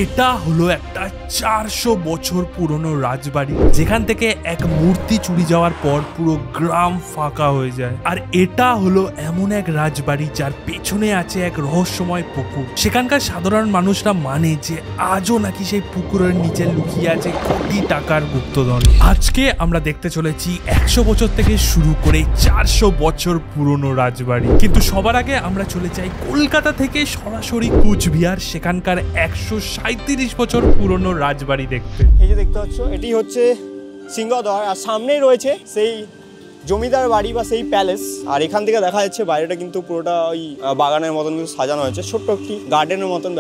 এটা হলো একটা 400 বছর পুরনো রাজবাড়ি, যেখান থেকে এক মূর্তি চুরি যাওয়ার পর পুরো গ্রাম ফাঁকা হয়ে যায়। আর এটা হলো এমন এক রাজবাড়ি যার পেছনে আছে এক রহস্যময় পুকুর। সেখানকার সাধারণ মানুষরা মানে যে আজও নাকি সেই পুকুরের নিচে লুকিয়ে আছে কোটি টাকার গুপ্তধন। আজকে আমরা দেখতে চলেছি 100 বছর থেকে শুরু করে 400 বছর পুরনো রাজবাড়ি। কিন্তু সবার আগে আমরা চলে যাই কলকাতা থেকে সরাসরি কুচবিহার, সেখানকার 137 বছর পুরনো রাজবাড়ি দেখতে। এই যে দেখতে পাচ্ছ, এটি হচ্ছে সিংহদ্বার, আর সামনেই রয়েছে সেই জমিদার বাড়ি বা সেই প্যালেস। আর এখান থেকে দেখা যাচ্ছে বাইরেটা কিন্তু পুরোটা ওই বাগানের মতন কিন্তু সাজানো হয়েছে, ছোট্ট একটি গার্ডেনের মতন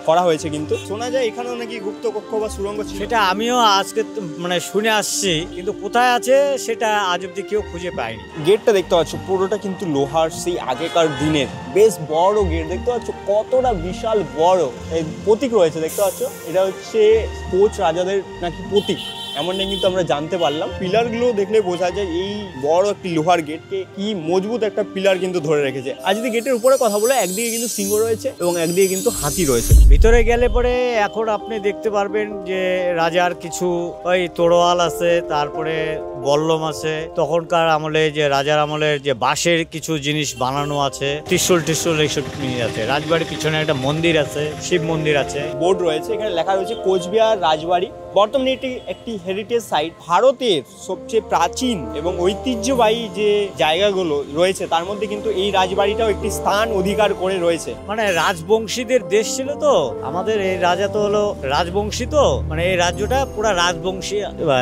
করা হয়েছে। কিন্তু শোনা যায় এখানেও নাকি গুপ্ত কক্ষ বা সুড়ঙ্গ ছিল। সেটা আমিও আজকে মানে শুনে আসছি, কিন্তু কোথায় আছে সেটা আজ অব্দি কেউ খুঁজে পায়নি। গেটটা দেখতে পাচ্ছ পুরোটা কিন্তু লোহার, সেই আগেকার দিনের বেশ বড় গেট দেখতে পাচ্ছ, কতটা বিশাল বড়। এই প্রতীক রয়েছে দেখতে পাচ্ছ, এটা হচ্ছে কোচ রাজাদের নাকি প্রতীক, এমনটাই কিন্তু আমরা জানতে পারলাম। পিলারগুলো দেখলে বোঝা যায় এই বড় একটি লোহার গেটকে কি মজবুত একটা পিলার কিন্তু ধরে রেখেছে। আর যদি গেটের উপরে কথা বলে, একদিকে কিন্তু সিংহ রয়েছে এবং একদিকে কিন্তু হাতি রয়েছে। ভিতরে গেলে পরে এখন আপনি দেখতে পারবেন যে রাজার কিছু ওই তরোয়াল আছে, তারপরে বল্লম আছে, তখনকার আমলে যে রাজার আমলের যে বাঁশের কিছু জিনিস বানানো আছে, ত্রিশূল এইসব জিনিস আছে। রাজবাড়ির পিছনে একটা মন্দির আছে, শিব মন্দির আছে, বোর্ড রয়েছে, এখানে লেখা রয়েছে কোচবিহার রাজবাড়ি। বর্তমানে এটি একটি হেরিটেজ সাইট। ভারতের সবচেয়ে প্রাচীন এবং ঐতিহ্যবাহী যে জায়গাগুলো রয়েছে তার মধ্যে কিন্তু এই রাজবাড়িটাও একটি স্থান অধিকার করে রয়েছে। মানে রাজবংশীদের দেশ ছিল তো আমাদের, এই রাজা তো হলো রাজবংশী, তো মানে এই রাজ্যটা পুরো রাজবংশী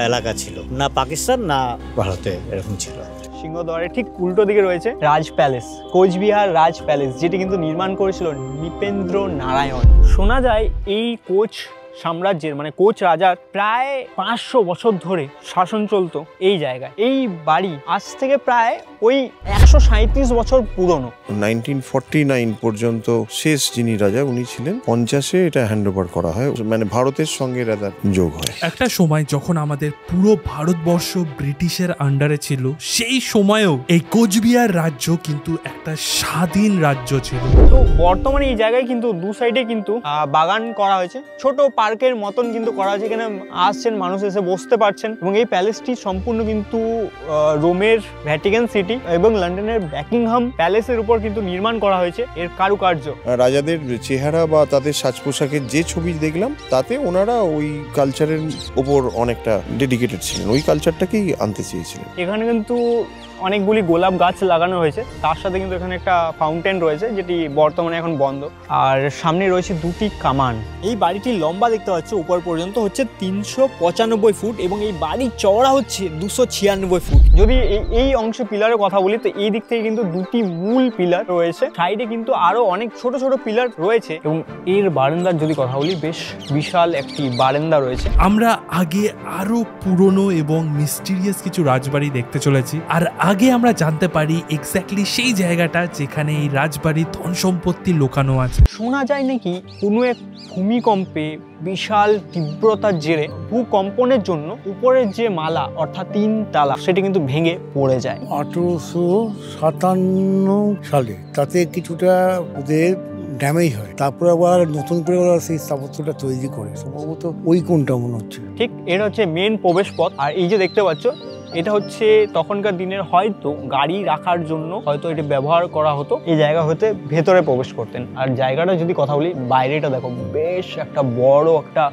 এলাকা ছিল, না পাকিস্তান না ভারতে এরকম ছিল। সিংহদ্বারের ঠিক উল্টো দিকে রয়েছে রাজ প্যালেস, কোচবিহার রাজ প্যালেস, যেটি কিন্তু নির্মাণ করেছিল নৃপেন্দ্র নারায়ণ। শোনা যায় এই কোচ সাম্রাজ্যের মানে কোচ রাজার প্রায় 500 বছর ধরে শাসন চলতো এই জায়গায়। এই বাড়ি আজ থেকে প্রায় ওই 137 বছর পুরনো। 1949 পর্যন্ত শেষ যিনি রাজা উনি ছিলেন। 50-এ এটা হ্যান্ড ওভার করা হয়, মানে ভারতের সঙ্গে রাজার যোগ হয়। একটা সময় যখন আমাদের পুরো ভারতবর্ষ ব্রিটিশের আন্ডারে ছিল, সেই সময়েও এই কোচবিহার রাজ্য কিন্তু একটা স্বাধীন রাজ্য ছিল। তো বর্তমানে এই জায়গায় কিন্তু দু সাইডে কিন্তু বাগান করা হয়েছে, ছোট পার্কের মতন কিন্তু করা হয়েছে। এখানে আসছেন মানুষ, এসে বসতে পারছেন। এবং এই প্যালেসটি সম্পূর্ণ কিন্তু রোমের ভ্যাটিকান সিটি এবং লন্ডনের বাকিংহাম প্যালেসের উপর কিন্তু নির্মাণ করা হয়েছে এর কারুকার্য। রাজাদের চেহারা বা তাদের সাজ পোশাকের যে ছবি দেখলাম, তাতে ওনারা ওই কালচারের উপর অনেকটা ডেডিকেটেড ছিলেন, ওই কালচারটাকেই আনতে চেয়েছিলেন। এখানে কিন্তু অনেকগুলি গোলাপ গাছ লাগানো হয়েছে, তার সাথে কিন্তু এখানে একটা ফাউন্টেন রয়েছে যেটি বর্তমানে এখন বন্ধ। আর সামনে রয়েছে দুটি কামান। এই বাড়িটির লম্বা দেখতে পাচ্ছ উপর পর্যন্ত হচ্ছে 395 ফুট এবং এই বাড়ির চওড়া হচ্ছে 296 ফুট। যদি এই অংশে পিলারের কথা বলি, তো এই দিক থেকে কিন্তু দুটি মূল পিলার রয়েছে, সাইডে কিন্তু আরো অনেক ছোট ছোট পিলার রয়েছে। এবং এর বারান্দার যদি কথা বলি, বেশ বিশাল একটি বারান্দা রয়েছে। আমরা আগে আরো পুরনো এবং মিস্টিরিয়াস কিছু রাজবাড়ি দেখতে চলেছি, আর আগে আমরা জানতে পারি এক্স্যাক্টলি সেই জায়গাটা যেখানে এই রাজবাড়ির ধন সম্পত্তি লুকানো আছে। শোনা যায় নাকি কোনো এক ভূমিকম্পে বিশাল তীব্রতার জেরে ভূকম্পনের জন্য উপরের যে মালা অর্থাৎ 3 তালা সেটি কিন্তু ভেঙে পড়ে যায় 1857 সালে। তাতে কিছুটা ওদের ড্যামেজ হয়, তারপরে আবার নতুন করে ওরা সেই স্থাপত্যটা তৈরি করে, সম্ভবত ওই কোনটা মনে হচ্ছে। ঠিক এটা হচ্ছে মেন প্রবেশ পথ। আর এই যে দেখতে পাচ্ছ, এটা হচ্ছে তখনকার দিনের হয়তো গাড়ি রাখার জন্য হয়তো এটা ব্যবহার করা হতো। এই জায়গা হতে ভেতরে প্রবেশ করতেন। আর জায়গাটা যদি কথা বলি, বাইরেটা দেখো, বেশ একটা বড় একটা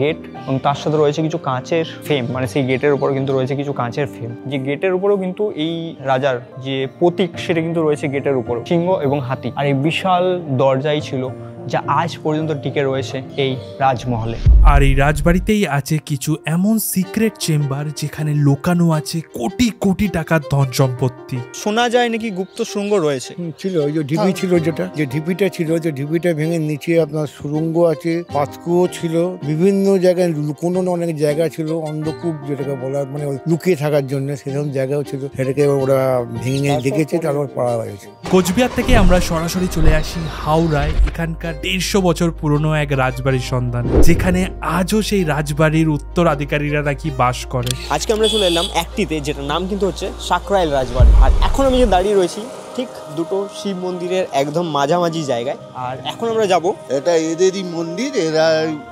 গেট এবং তার সাথে রয়েছে কিছু কাঁচের ফ্রেম, মানে সেই গেটের উপরে কিন্তু রয়েছে কিছু কাঁচের ফ্রেম। যে গেটের উপরেও কিন্তু এই রাজার যে প্রতীক সেটা কিন্তু রয়েছে গেটের উপরে, সিংহ এবং হাতি। আর এই বিশাল দরজাই ছিল যা আজ পর্যন্ত টিকে রয়েছে এই রাজমহলে। আর এই রাজবাড়িতেই আছে কিছু এমন সিক্রেট চেম্বার যেখানে লুকানো আছে কোটি কোটি টাকার ধন সম্পত্তি। শোনা যায় নাকি গুপ্ত সুড়ঙ্গ রয়েছে। ছিল ওই যে ঢিপি ছিল, যেটা যে ঢিপিটা ছিল, যে ঢিপিটা ভেঙে নিচে আপনার সুড়ঙ্গ আছে, পাতকুয়ো ছিল, বিভিন্ন জায়গায় লুকোনো অনেক জায়গা ছিল, অন্ধকূপ যেটাকে বলা, মানে লুকিয়ে থাকার জন্য সেরকম জায়গাও ছিল। সেটাকে ওরা ভেঙে দেখেছে, তারপর পাওয়া হয়েছে। কোচবিহার থেকে আমরা সরাসরি চলে আসি হাওড়ায়, এখানকার 150 বছর পুরনো এক রাজবাড়ির সন্ধান, যেখানে আজও সেই রাজবাড়ির উত্তরাধিকারীরা নাকি বাস করে। আজকে আমরা চলে এলাম একটিতে, যেটার নাম কিন্তু হচ্ছে সাকরাইল রাজবাড়ি। আর এখন আমি যে দাঁড়িয়ে রয়েছি ঠিক দুটো শিব মন্দিরের একদম মাঝামাঝি জায়গায়। আর এখন আমরা যাব, এটা এদেরই মন্দির, এরা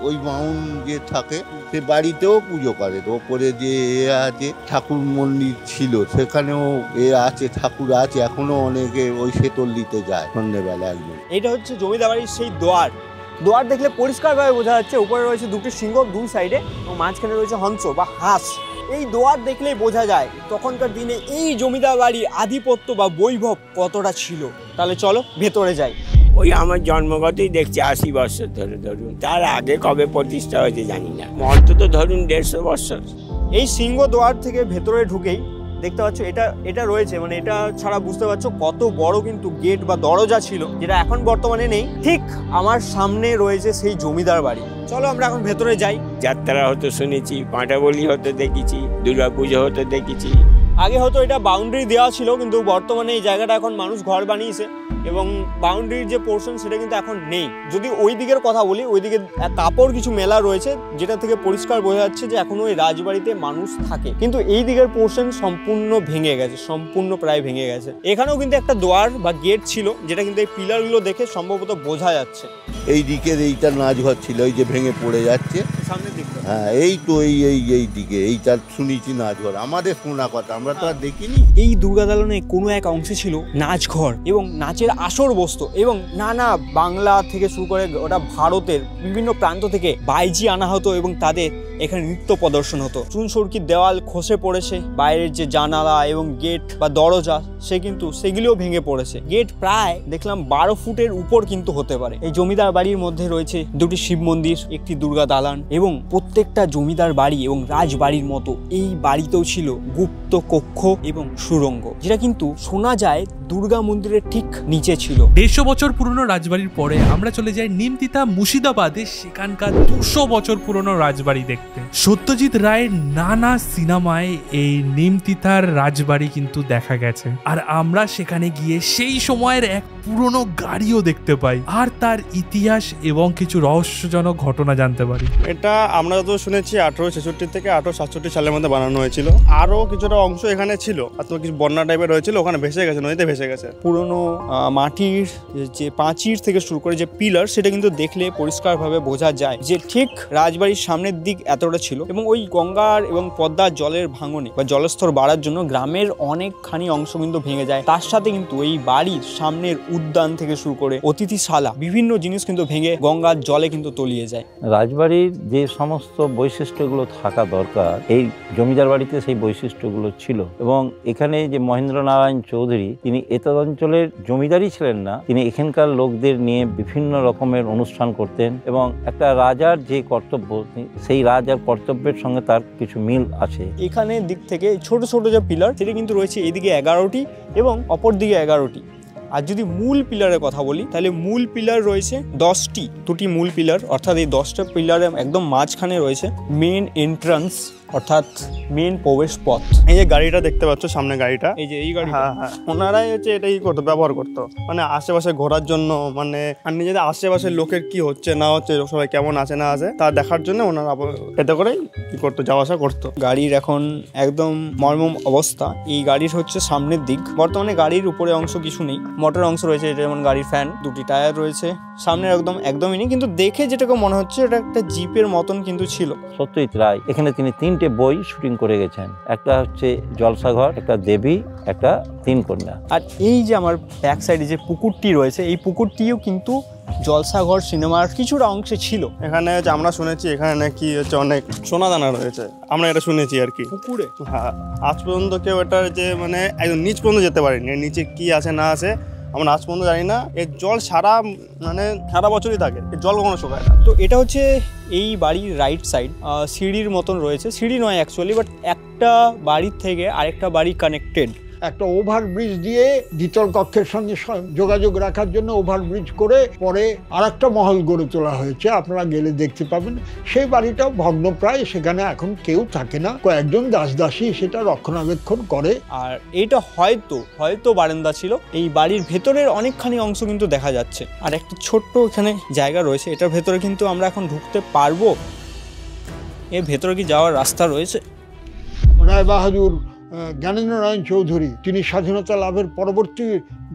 ওই মাউন যে থাকে সে বাড়িতেও পুজো করে। ওপরে যে আছে ঠাকুর মন্দির ছিল সেখানেও আছে, ঠাকুর আছে, এখনো অনেকে ওই শেতল দিতে যায় সন্ধ্যেবেলা একদম। এটা হচ্ছে জমিদার বাড়ির সেই দোয়ার দেখলে পরিষ্কারভাবে বোঝা যাচ্ছে উপরে রয়েছে দুটি সিংহ দুই সাইডে এবং মাঝখানে রয়েছে হংস বা হাঁস। এই দোয়ার দেখলেই বোঝা যায় তখনকার দিনে এই জমিদার বাড়ির আধিপত্য বা বৈভব কতটা ছিল। তাহলে চলো ভেতরে যাই। ওই আমার জন্মগতই দেখছি 80 বছর ধরে, ধরুন তার আগে কবে প্রতিষ্ঠা হয়েছে জানি না, অন্তত ধরুন 150 বছর। এই সিংহ দোয়ার থেকে ভেতরে ঢুকেই দেখতে পাচ্ছ এটা রয়েছে, মানে এটা ছাড়া বুঝতে পারছো কত বড় কিন্তু গেট বা দরজা ছিল, যেটা এখন বর্তমানে নেই। ঠিক আমার সামনে রয়েছে সেই জমিদার বাড়ি। চলো আমরা এখন ভেতরে যাই। যাত্রা হতে শুনেছি, পাঁটা বলি হতে দেখেছি, দুর্গাপুজো হতে দেখেছি। আগে হয়তো এটা বাউন্ডারি দেওয়া ছিল, কিন্তু বর্তমানে এই জায়গাটা এখন মানুষ ঘর বানিয়েছে এবং বাউন্ডারির যে পোর্শন সেটা কিন্তু এখন নেই। যদি ওই দিকের কথা বলি, ওই দিকে কাপড় কিছু মেলা রয়েছে, যেটা থেকে পরিষ্কার বোঝা যাচ্ছে যে এখনো ওই রাজবাড়িতে মানুষ থাকে। কিন্তু এই দিকের পোর্শন সম্পূর্ণ ভেঙে গেছে, সম্পূর্ণ প্রায় ভেঙে গেছে। এখানেও কিন্তু একটা দ্বার বা গেট ছিল, যেটা কিন্তু এই পিলারগুলো দেখে সম্ভবত বোঝা যাচ্ছে। এই দিকের এইটা নাচঘর ছিল, এই যে ভেঙে পড়ে যাচ্ছে সামনের দিকটা, হ্যাঁ এই তো এই দিকে এইটা শুনেছি নাচঘর, আমাদের শোনা কথা, আমরা তো আর দেখিনি। এই দুর্গা দালানে কোনো এক অংশে ছিল নাচঘর এবং নাচের আসর বসতো এবং নানা বাংলা থেকে শুরু করে ওটা ভারতের বিভিন্ন প্রান্ত থেকে বাইজি আনা হতো এবং তাদের এখানে নৃত্য প্রদর্শন হতো। চুনসুরকির দেওয়াল খসে পড়েছে, বাইরের যে জানালা এবং গেট বা দরজা সেগুলিও ভেঙে পড়েছে। গেট প্রায় দেখলাম 12 ফুটের উপর কিন্তু হতে পারে। এই জমিদার বাড়ির মধ্যে রয়েছে দুটি শিব মন্দির, একটি দুর্গা দালান এবং প্রত্যেকটা জমিদার বাড়ি এবং রাজবাড়ির মতো এই বাড়িতেও ছিল গুপ্ত কক্ষ এবং সুড়ঙ্গ, যেটা কিন্তু শোনা যায় দুর্গা মন্দিরের ঠিক নিচে ছিল। 150 বছর পুরনো রাজবাড়ির পরে আমরা চলে যাই নিমতিতা মুর্শিদাবাদে, সেখানকার 200 বছর পুরনো রাজবাড়ি দেখতে। সত্যজিৎ রায়ের নানা সিনেমায় এই নিমতিতার রাজবাড়ি কিন্তু দেখা গেছে, আর আমরা সেখানে গিয়ে সেই সময়ের এক পুরনো গাড়িও দেখতে পাই আর তার ইতিহাস এবং কিছু রহস্যজনক ঘটনা জানতে পারি। এটা আমরা তো শুনেছি 1866 থেকে 1867 সালের মধ্যে বানানো হয়েছিল। আরো কিছুটা অংশ এখানে ছিল, আর তো কিছু বন্যা টাইপের হয়েছিল, ওখানে ভেসে গেছে, নদীতে ভেসে গেছে। পুরনো মাটির যে প্রাচীর থেকে শুরু করে যে পিলার, সেটা কিন্তু দেখলে পরিষ্কারভাবে বোঝা যায় যে ঠিক রাজবাড়ির সামনের দিক এতটা ছিল এবং ওই গঙ্গার এবং পদ্মার জলের ভাঙনে বা জলস্তর বাড়ার জন্য গ্রামের অনেকখানি অংশ কিন্তু ভেঙে যায়। তার সাথে কিন্তু এই বাড়ির সামনের উদ্যান থেকে শুরু করে অতিথিশালা বিভিন্ন জিনিস কিন্তু ভেঙে গঙ্গার জলে কিন্তু তলিয়ে যায়। রাজবাড়ির যে সমস্ত বৈশিষ্ট্যগুলো থাকা দরকার, এই জমিদার বাড়িতে সেই বৈশিষ্ট্যগুলো ছিল। এবং এখানে যে মহেন্দ্র নারায়ণ চৌধুরী, তিনি এতদ অঞ্চলের জমিদারই ছিলেন না, তিনি এখানকার লোকদের নিয়ে বিভিন্ন রকমের অনুষ্ঠান করতেন এবং একটা রাজার যে কর্তব্য, সেই রাজার কর্তব্যের সঙ্গে তার কিছু মিল আছে। এখানে দিক থেকে ছোট ছোট যে পিলার, সেটা কিন্তু রয়েছে এইদিকে 11টি এবং অপর দিকে 11টি। আর যদি মূল পিলারের কথা বলি, তাহলে মূল পিলার রয়েছে 10টি, দুটি মূল পিলার, অর্থাৎ এই 10টা পিলারের একদম মাঝখানে রয়েছে মেন এন্ট্রান্স, অর্থাৎ মেন প্রবেশ পথ। এই যে গাড়িটা দেখতে পাচ্ছ, সামনে গাড়িটা, এই যে এই গাড়ি, হ্যাঁ হ্যাঁ, ওনারাই হচ্ছে এটাই করতো, ব্যবহার করতো, মানে আশেপাশে ঘোরার জন্য, মানে আর নিজেদের আশেপাশের লোকের কি হচ্ছে না হচ্ছে, সবাই কেমন আছে না আছে তা দেখার জন্য ওনারা এতে করেই কি করতো, যাওয়া আসা করতো। গাড়ির এখন একদম মর্মম অবস্থা। এই গাড়ির হচ্ছে সামনের দিক, বর্তমানে গাড়ির উপরে অংশ কিছু নেই, মোটর অংশ রয়েছে, এটা যেমন গাড়ির ফ্যান, দুটি টায়ার রয়েছে, সামনের একদমই নেই, কিন্তু দেখে যেটাকে মনে হচ্ছে এটা একটা জিপের মতন কিন্তু ছিল। সত্যজিৎ রায় এখানে তিনি 3টে বই শুটিং করে গেছেন, একটা হচ্ছে জলসাঘর, একটা দেবী, একটা 3 কন্যা। আর এই যে আমার ব্যাক সাইডে যে পুকুরটি রয়েছে, এই পুকুরটিও কিন্তু জলসাঘর সিনেমার কিছুটা অংশে ছিল। এখানে আমরা শুনেছি এখানে নাকি হচ্ছে অনেক সোনা দানা রয়েছে, আমরা এটা শুনেছি আর কি পুকুরে। হ্যাঁ, আজ পর্যন্ত কেউ এটার যে মানে একদম নিচ পর্যন্ত যেতে পারেনি, নিচে কি আছে না আছে আমরা আজ পর্যন্ত জানি না। এর জল সারা বছরই থাকে, এর জল কখনো শুকায় না। তো এটা হচ্ছে এই বাড়ির রাইট সাইড, সিঁড়ির মতন রয়েছে, সিঁড়ি নয় অ্যাকচুয়ালি, বাট একটা বাড়ির থেকে আরেকটা বাড়ি কানেক্টেড। একটা ওভারব্রিজ দিয়ে দ্বিতল কক্ষের সঙ্গে যোগাযোগ রাখার জন্য ওভারব্রিজ করে পরে আরেকটা মহল গড়ে তোলা হয়েছে, আপনারা গেলে দেখতে পাবেন। সেই বাড়িটাও ভগ্নপ্রায়, সেখানে এখন কেউ থাকে না, কয়েকজন দাসদাসী সেটা রক্ষণাবেক্ষণ করে। আর এটা হয়তো বারান্দা ছিল। এই বাড়ির ভেতরের অনেকখানি অংশ কিন্তু দেখা যাচ্ছে, আর একটা ছোট্ট এখানে জায়গা রয়েছে, এটার ভেতরে কিন্তু আমরা এখন ঢুকতে পারবো। এর ভেতরে কি যাওয়ার রাস্তা রয়েছে? রায় বাহাদুর জ্ঞানেন্দ্র নারায়ণ চৌধুরী তিনি স্বাধীনতা লাভের পরবর্তী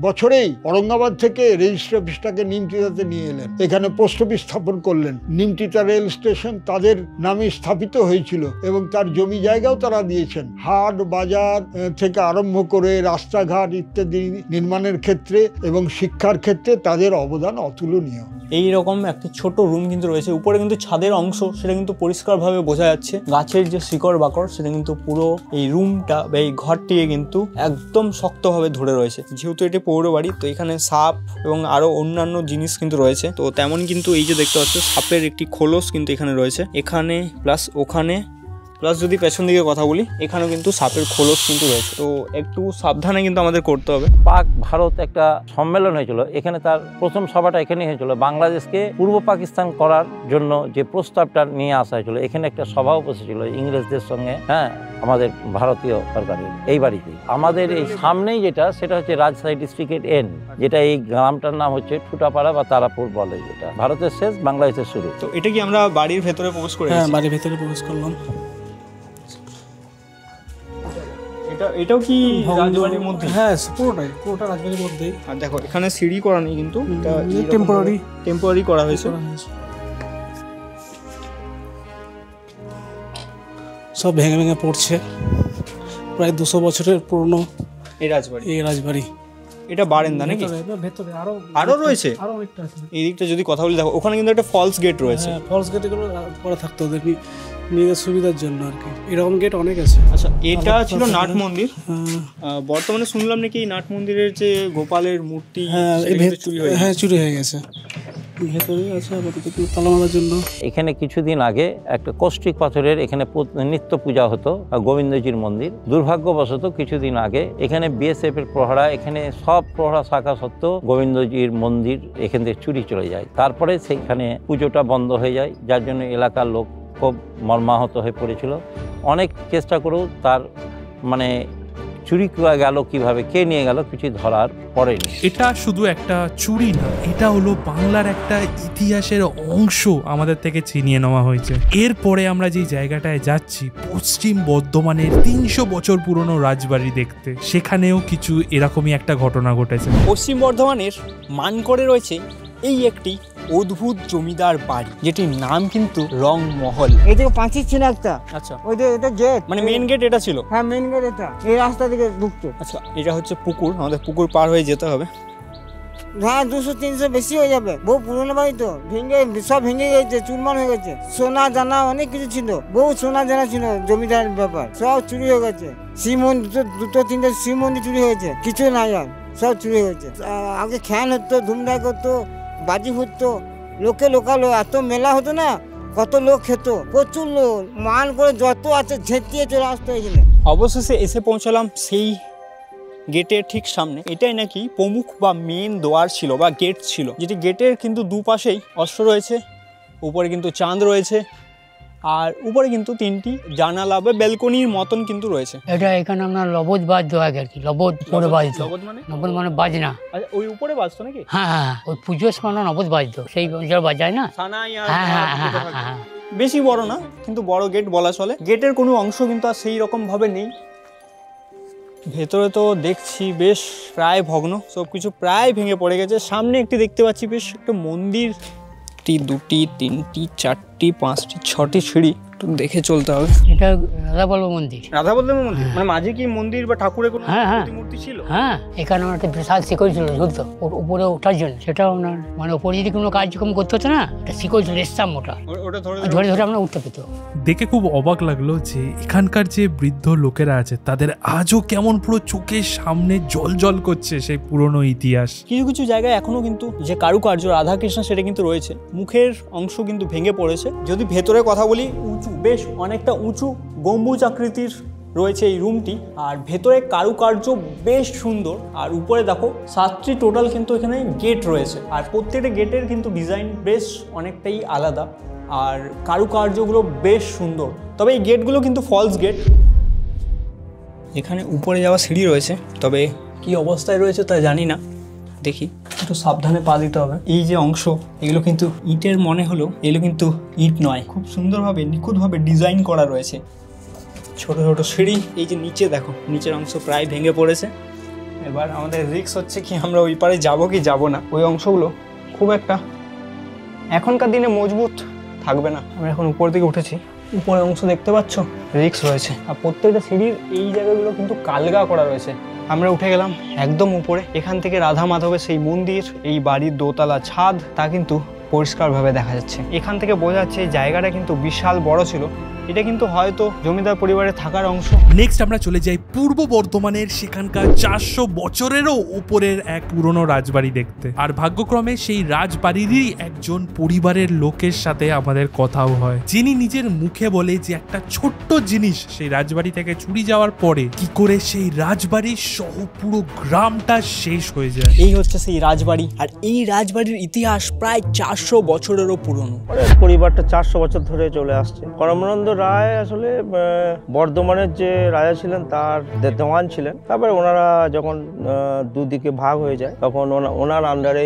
বছরেই ঔরঙ্গাবাদ থেকে রেজিস্ট্রি অফিসটাকে নিমতিতাতে নিয়ে এলেন, এখানে পোস্ট অফিস স্থাপন করলেন। নিমতিতা রেল স্টেশন তাদের নামে স্থাপিত হয়েছিল এবং তার জমি জায়গাও তারা দিয়েছেন। হাট বাজার থেকে আরম্ভ করে রাস্তাঘাট ইত্যাদি নির্মাণের ক্ষেত্রে এবং শিক্ষার ক্ষেত্রে তাদের অবদান অতুলনীয়। এইরকম একটা ছোট রুম কিন্তু রয়েছে, উপরে কিন্তু ছাদের অংশ সেটা কিন্তু পরিষ্কারভাবে বোঝা যাচ্ছে। গাছের যে শিকড় বাকড় সেটা কিন্তু পুরো এই রুমটা বা এই ঘরটিকে কিন্তু একদম শক্তভাবে ধরে রয়েছে। যেহেতু এটি পৌর বাড়ি, তো এখানে সাপ এবং আরো অন্যান্য জিনিস কিন্তু রয়েছে। তো তেমন কিন্তু এই যে দেখতে পাচ্ছ সাপের একটি খোলস কিন্তু এখানে রয়েছে, এখানে প্লাস ওখানে, প্লাস যদি পেছন দিকে কথা বলি এখানেও কিন্তু সাপের খোলস কিন্তু রয়েছে। তো একটু সাবধানে কিন্তু আমাদের করতে হবে। পাক ভারত একটা সম্মেলন হয়েছিল, এখানে তার প্রথম সভাটা এখানেই হয়েছিল। বাংলাদেশকে পূর্ব পাকিস্তান করার জন্য যে প্রস্তাবটা নিয়ে আসা হয়েছিল, এখানে একটা সভাও বসেছিল ইংরেজদের সঙ্গে, হ্যাঁ, আমাদের ভারতীয় সরকারের এই বাড়িতে। আমাদের এই সামনেই যেটা, সেটা হচ্ছে রাজশাহী ডিস্ট্রিক্টের যেটা এই গ্রামটার নাম হচ্ছে ঠুটাপাড়া বা তারাপুর বলে, যেটা ভারতের শেষ বাংলাদেশের শুরু। তো এটা কি আমরা বাড়ির ভেতরে প্রবেশ করে? হ্যাঁ, বাড়ির ভেতরে প্রবেশ করলাম। এটাও কি রাজবাড়ির মধ্যে? হ্যাঁ, পুরোটা রাজবাড়ির মধ্যেই। আর দেখো এখানে সিঁড়ি করা নেই, কিন্তু টেম্পোরারি করা হয়েছে। সব ভেঙে ভেঙে পড়ছে। প্রায় 200 বছরের পুরনো এই রাজবাড়ি। এটা বারান্দা নাকি? ভেতরে আরো রয়েছে, আরো অনেকটা আছে। এই দিকটা যদি কথা বলি, দেখো ওখানে কিন্তু একটা ফলস গেট রয়েছে। ফলস গেট এগুলো করা থাকতো ওদের নিজেদের সুবিধার জন্য আর কি। এরকম গেট অনেক আছে। আচ্ছা, এটা ছিল নাট মন্দির। বর্তমানে শুনলাম নাকি এই নাট মন্দিরের যে গোপালের মূর্তি চুরি হয়ে গেছে। ভেতরে আছে তালা মারার জন্য। এখানে কিছুদিন আগে একটা কৌষ্টিক পাথরের এখানে নিত্য পূজা হতো, গোবিন্দজির মন্দির। দুর্ভাগ্যবশত কিছুদিন আগে এখানে বিএসএফ এর প্রহরা, এখানে সব প্রহরা শাখা সত্ত্বেও গোবিন্দজির মন্দির এখান থেকে চুরি চলে যায়। তারপরে সেখানে পুজোটা বন্ধ হয়ে যায়, যার জন্য এলাকার লোক খুব মর্মাহত হয়ে পড়েছিল। অনেক চেষ্টা করেও তার চুরি গেল কিভাবে, কে নিয়ে গেল, কিছু ধরার পড়েনি। এটা শুধু একটা চুরি না, এটা হলো বাংলার একটা ইতিহাসের অংশ আমাদের থেকে ছিনিয়ে নেওয়া হয়েছে। এরপরে আমরা যে জায়গাটায় যাচ্ছি, পশ্চিম বর্ধমানের 300 বছর পুরনো রাজবাড়ি দেখতে, সেখানেও কিছু এরকমই একটা ঘটনা ঘটেছে। পশ্চিম বর্ধমানের মানকড়ে রয়েছে এই একটি অদ্ভুত জমিদার বাড়ি, যেটির নাম কিন্তু রংমহল। এই থেকে পাঁচির ছিল একটা। আচ্ছা, ওই যে এটা গেট, মেন গেট এটা ছিল। হ্যাঁ, মেন গেট এটা। এই রাস্তা থেকে ঢুকতো। আচ্ছা, এটা হচ্ছে পুকুর, আমাদের পুকুর পার হয়ে যেতে হবে। হ্যাঁ, 200-300 বেশি হয়ে যাবে। বহু পুরনো বাড়ি তো, সব ভেঙে গেছে, চুরমার হয়ে গেছে। সোনা জানা অনেক কিছু ছিল, বহু সোনা জানা ছিল, জমিদার ব্যাপার সব চুরি হয়ে গেছে। শিব মন্দির, 2-3টে শিব মন্দির চুরি হয়েছে, কিছু নাই আর, সব চুরি হয়েছে। আগে খ্যান হতো, ধুমধাই করতো, বাজি ফুটতো, লোকে লোকালো, এত মেলা হতো না, কত লোক খেত, প্রচুর লোক, মান করে যত আছে ঝেঁটিয়ে চলে আসতো এখানে। অবশেষে এসে পৌঁছালাম সেই গেটের ঠিক সামনে। এটাই নাকি প্রমুখ বা মেন দোয়ার ছিল বা গেট ছিল, যেটি গেটের কিন্তু দুপাশেই অস্ত্র রয়েছে, উপরে কিন্তু চাঁদ রয়েছে, আর উপরে কিন্তু 3টি জানালা বা ব্যালকনির মতন কিন্তু রয়েছে। এটা এখানে আপনার লবজ বাজতো আগে আর কি, লবজ পরে বাজতো। লবজ মানে বাজনা। আচ্ছা, ওই উপরে বাজতো নাকি? হ্যাঁ, ওই পুজোর সময় নবজ বাজতো, সেই অঞ্চলে বাজায় না। হ্যাঁ, বেশি বড় না, কিন্তু বড় গেট বলা চলে। গেটের কোনো অংশ কিন্তু আর সেই রকম ভাবে নেই। ভেতরে তো দেখছি বেশ প্রায় ভগ্ন, সবকিছু প্রায় ভেঙে পড়ে গেছে। সামনে একটি দেখতে পাচ্ছি বেশ একটা মন্দির, 2টি 3টি 4টি 5টি 6টি সিঁড়ি, একটু দেখে চলতে হবে। এটা রাধাবল্লভ মন্দির। রাধাবল্লভ মন্দির মানে মাঝে কি মন্দির বা ঠাকুরের কোনো মূর্তি ছিল? হ্যাঁ, এখানে একটা বিশাল শিকড় ছিল ঝুলতো উপরে ওঠার জন্য। সেটা ওনার উপরে যদি কোনো কার্যক্রম করতে হতো না, একটা শিকড় ছিল রেস্তাম মোটা, ধরে ধরে আমরা উঠতে পেত। দেখে খুব অবাক লাগলো যে এখানকার যে বৃদ্ধ লোকেরা আছে তাদের আজও কেমন পুরো চোখের সামনে জল জল করছে সেই পুরনো ইতিহাস। কিছু কিছু জায়গায় এখনো কিন্তু যে কারুকার্য রাধাকৃষ্ণ সেটা কিন্তু রয়েছে, মুখের অংশ কিন্তু ভেঙে পড়েছে। যদি ভেতরে কথা বলি, উঁচু, বেশ অনেকটা উঁচু গম্বুজ আকৃতির রয়েছে এই রুমটি, আর ভেতরে কারুকার্য বেশ সুন্দর। আর উপরে দেখো 7টি টোটাল কিন্তু এখানে গেট রয়েছে, আর প্রত্যেকটা গেটের কিন্তু ডিজাইন বেশ অনেকটাই আলাদা, আর কারুকার্যগুলো বেশ সুন্দর। তবে এই গেটগুলো কিন্তু ফলস গেট। এখানে উপরে যাওয়া সিঁড়ি রয়েছে, তবে কি অবস্থায় রয়েছে তা জানি না, দেখি, একটু সাবধানে পা দিতে হবে। এই যে অংশ, এগুলো কিন্তু ইটের মনে হলো, এগুলো কিন্তু ইট নয়, খুব সুন্দরভাবে নিখুঁতভাবে ডিজাইন করা রয়েছে। ছোট ছোট সিঁড়ি, এই যে নিচে দেখো, নিচের অংশ প্রায় ভেঙে পড়েছে। এবার আমাদের রিস্ক হচ্ছে কি আমরা ওই পারে যাবো কি যাবো না। ওই অংশগুলো খুব একটা এখনকার দিনে মজবুত থাকবে না। আমরা এখন উপর দিকে উঠেছি, উপরের অংশ দেখতে পাচ্ছ রিস্ক রয়েছে, আর প্রত্যেকটা সিঁড়ির এই জায়গাগুলো কিন্তু কালগা করা রয়েছে। আমরা উঠে গেলাম একদম উপরে। এখান থেকে রাধা মাধবের সেই মন্দির, এই বাড়ির দোতলা ছাদ তা কিন্তু পরিষ্কারভাবে দেখা যাচ্ছে। এখান থেকে বোঝা যাচ্ছে এই জায়গাটা কিন্তু বিশাল বড় ছিল। এটা কিন্তু হয়তো জমিদার পরিবারের থাকার অংশ। নেক্সট আমরা চলে যাই পূর্ব বর্ধমানের সেখানকার 400 বছরেরও উপরের এক পুরনো রাজবাড়ি দেখতে। আর ভাগ্যক্রমে সেই রাজবাড়িরই একজন পরিবারের লোকের সাথে আমাদের কথাও হয়, যিনি নিজের মুখে বলে যে একটা ছোট্ট জিনিস সেই রাজবাড়ি থেকে চুরি যাওয়ার পরে কি করে সেই রাজবাড়ির সহ পুরো গ্রামটা শেষ হয়ে যায়। এই হচ্ছে সেই রাজবাড়ি, আর এই রাজবাড়ির ইতিহাস প্রায় 400 বছরেরও পুরনো। পরিবারটা 400 বছর ধরে চলে আসছে। করমানন্দ রায় আসলে বর্ধমানের যে রাজা ছিলেন তার দেওয়ান ছিলেন। তারপরে ওনারা যখন দুদিকে ভাগ হয়ে যায় তখন ওনার আন্ডারে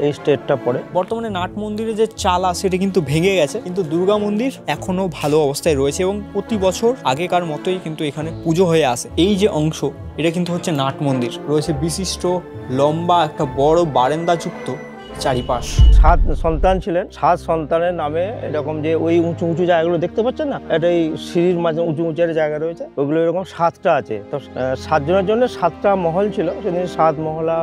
এই স্টেটটা পড়ে। বর্তমানে নাট মন্দিরে যে চালা সেটা কিন্তু ভেঙে গেছে, কিন্তু দুর্গা মন্দির এখনো ভালো অবস্থায় রয়েছে এবং প্রতি বছর আগেকার মতোই কিন্তু এখানে পুজো হয়ে আসে। এই যে অংশ এটা কিন্তু হচ্ছে নাট মন্দির, রয়েছে বিশিষ্ট লম্বা একটা বড় বারান্দাযুক্ত চারিপাশ। 7 সন্তান ছিলেন, 7 সন্তানের নামে এরকম যে ওই উঁচু উঁচু জায়গাগুলো দেখতে পাচ্ছেন না, এটা এই সিঁড়ির মাঝে উঁচু উঁচু জায়গা রয়েছে, ওগুলো এরকম 7টা আছে। তো 7 জনের জন্য 7টা মহল ছিল, সেদিন 7 মহলা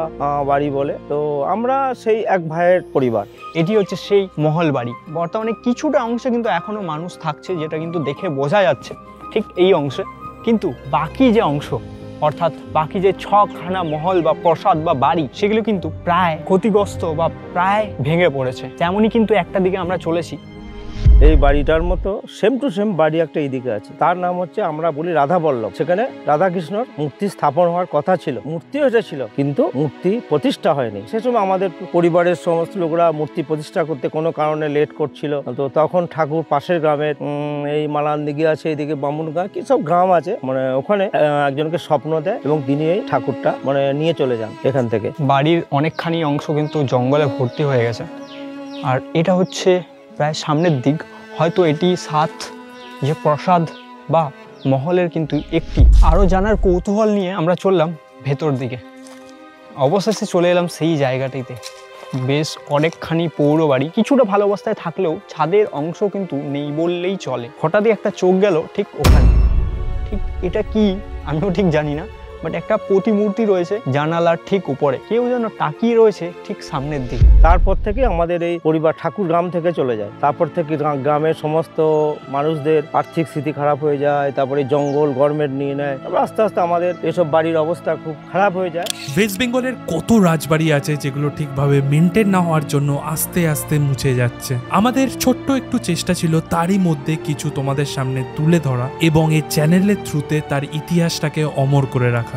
বাড়ি বলে। তো আমরা সেই এক ভাইয়ের পরিবার। এটি হচ্ছে সেই মহল বাড়ি। বর্তমানে কিছুটা অংশে কিন্তু এখনো মানুষ থাকছে, যেটা কিন্তু দেখে বোঝা যাচ্ছে ঠিক এই অংশে। কিন্তু বাকি যে অংশ, অর্থাৎ বাকি যে 6খানা মহল বা প্রাসাদ বা বাড়ি, সেগুলো কিন্তু প্রায় ক্ষতিগ্রস্ত বা প্রায় ভেঙে পড়েছে। তেমনই কিন্তু একটা দিকে আমরা চলেছি, এই বাড়িটার মতো সেম টু সেম বাড়ি একটা এইদিকে আছে, তার নাম হচ্ছে আমরা বলি রাধা বল্লভ। সেখানে রাধাকৃষ্ণর মূর্তি স্থাপন হওয়ার কথা ছিল, মূর্তি এসেছিল কিন্তু মূর্তি প্রতিষ্ঠা হয়নি। সে সময় আমাদের পরিবারের সমস্ত লোকরা মূর্তি প্রতিষ্ঠা করতে কোনো কারণে লেট করছিল। তো তখন ঠাকুর পাশের গ্রামের এই মালান দিকে আছে, এইদিকে বামুনগাঁ কি সব গ্রাম আছে, মানে ওখানে একজনকে স্বপ্ন দেয় এবং তিনি এই ঠাকুরটা মানে নিয়ে চলে যান এখান থেকে। বাড়ির অনেকখানি অংশ কিন্তু জঙ্গলে ভর্তি হয়ে গেছে, আর এটা হচ্ছে প্রায় সামনের দিক। হয়তো এটি 7 যে প্রাসাদ বা মহলের কিন্তু একটি। আরও জানার কৌতূহল নিয়ে আমরা চললাম ভেতর দিকে। অবশেষে চলে এলাম সেই জায়গাটিতে। বেশ অনেকখানি পৌর বাড়ি, কিছুটা ভালো অবস্থায় থাকলেও ছাদের অংশ কিন্তু নেই বললেই চলে। হঠাৎই একটা চোখ গেল ঠিক ওখানে। ঠিক এটা কি আমিও ঠিক জানি না, বাট একটা প্রতিমূর্তি রয়েছে জানালার ঠিক উপরে, কেউ যেন তাকিয়ে রয়েছে ঠিক সামনের দিকে। তারপর থেকে আমাদের এই পরিবার ঠাকুর গ্রাম থেকে চলে যায়। তারপর থেকে গ্রামের সমস্ত মানুষদের আর্থিক স্থিতি খারাপ হয়ে যায়, তারপরে জঙ্গল গভর্নমেন্ট নিয়ে নেয়, তারপর আস্তে আস্তে আমাদের এসব বাড়ির অবস্থা খুব খারাপ হয়ে যায়। ওয়েস্ট বেঙ্গলের কত রাজবাড়ি আছে যেগুলো ঠিকভাবে মেনটেন না হওয়ার জন্য আস্তে আস্তে মুছে যাচ্ছে। আমাদের ছোট্ট একটু চেষ্টা ছিল তারই মধ্যে কিছু তোমাদের সামনে তুলে ধরা এবং এই চ্যানেলের থ্রুতে তার ইতিহাসটাকে অমর করে রাখা।